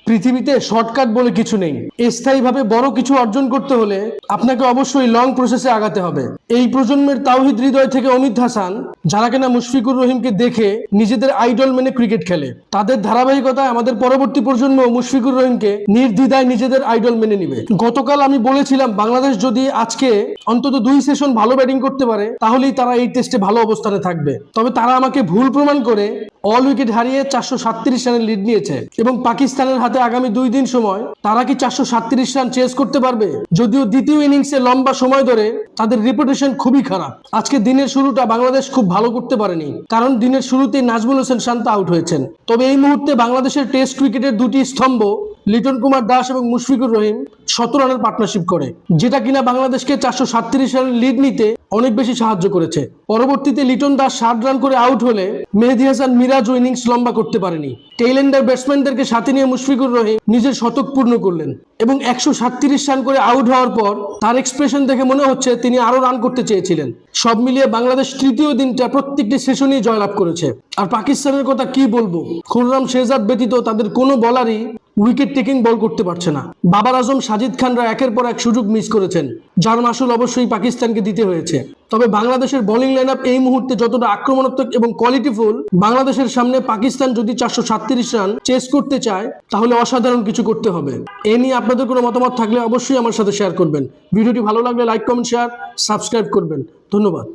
পৃথিবীতে শর্টকাট বলে কিছু নেই। স্থায়ীভাবে বড় কিছু অর্জন করতে হলে আপনাকে অবশ্যই লং প্রসেসে আগাতে হবে। এই প্রজন্মের তাওহিদ হৃদয় থেকে অমিত হাসান, যারা কিনা মুশফিকুর রহিমকে দেখে নিজেদের আইডল মেনে ক্রিকেট খেলে, তাদের ধারাবাহিকতায় আমাদের পরবর্তী প্রজন্ম মুশফিকুর রহিমকে নির্দ্বিধায় নিজেদের আইডল মেনে নিবে। গতকাল আমি বলেছিলাম বাংলাদেশ যদি আজকে অন্তত 2 সেশন ভালো ব্যাটিং করতে পারে তাহলেই তারা এই টেস্টে ভালো অবস্থানে থাকবে। তবে তারা আমাকে ভুল প্রমাণ করে অল উইকেট হারিয়ে 437 রানের লিড নিয়েছে এবং পাকিস্তানের হাতে আগামী 2 দিন সময়। তারা কি 437 রান চেস করতে পারবে? যদিও দ্বিতীয় ইনিংসে লম্বা সময় ধরে তাদের রেপুটেশন খুবই খারাপ। আজকে দিনের শুরুটা বাংলাদেশ খুব ভালো করতে পারেনি, কারণ দিনের শুরুতেই নাজমুল হোসেন শান্ত আউট হয়েছেন। তবে এই মুহূর্তে বাংলাদেশের টেস্ট ক্রিকেটের দুটি স্তম্ভ লিটন কুমার দাস এবং মুশফিকুর রহিম 17 রানের পার্টনারশিপ করে, যেটা কিনা বাংলাদেশকে 437 রানের লিড নিতে অনেক বেশি সাহায্য করেছে। পরবর্তীতে লিটন দাস 60 রান করে আউট হলে মেহেদী হাসান মিরাজও ইনিংস লম্বা করতে পারেনি। টেইলেন্ডার ব্যাটসম্যানদেরকে সাথে নিয়ে মুশফিকুর রহিম নিজের শতক পূর্ণ করলেন এবং 137 রান করে আউট হওয়ার পর তার এক্সপ্রেশন দেখে মনে হচ্ছে তিনি আরো রান করতে চেয়েছিলেন। সব মিলিয়ে বাংলাদেশ তৃতীয় দিনটা প্রত্যেকটি সেশনেই জয়লাভ করেছে। আর পাকিস্তানের কথা কি বলবো, খুররাম শেহজাদ ব্যতীত তাদের কোনো বলারই উইকেট টেকিং বল করতে পারছে না। বাবার আজম, সাজিদ খানরা একের পর এক সুযোগ মিস করেছেন, যার মাসুল অবশ্যই পাকিস্তানকে দিতে হয়েছে। তবে বাংলাদেশের বোলিং লাইন আপ এই মুহূর্তে যতটা আক্রমণাত্মক এবং কোয়ালিটিফুল, বাংলাদেশের সামনে পাকিস্তান যদি 437 রান চেস করতে চায় তাহলে অসাধারণ কিছু করতে হবে। এ নিয়ে আপনাদের কোনো মতামত থাকলে অবশ্যই আমার সাথে শেয়ার করবেন। ভিডিওটি ভালো লাগলে লাইক, কমেন্ট, শেয়ার, সাবস্ক্রাইব করবেন। ধন্যবাদ।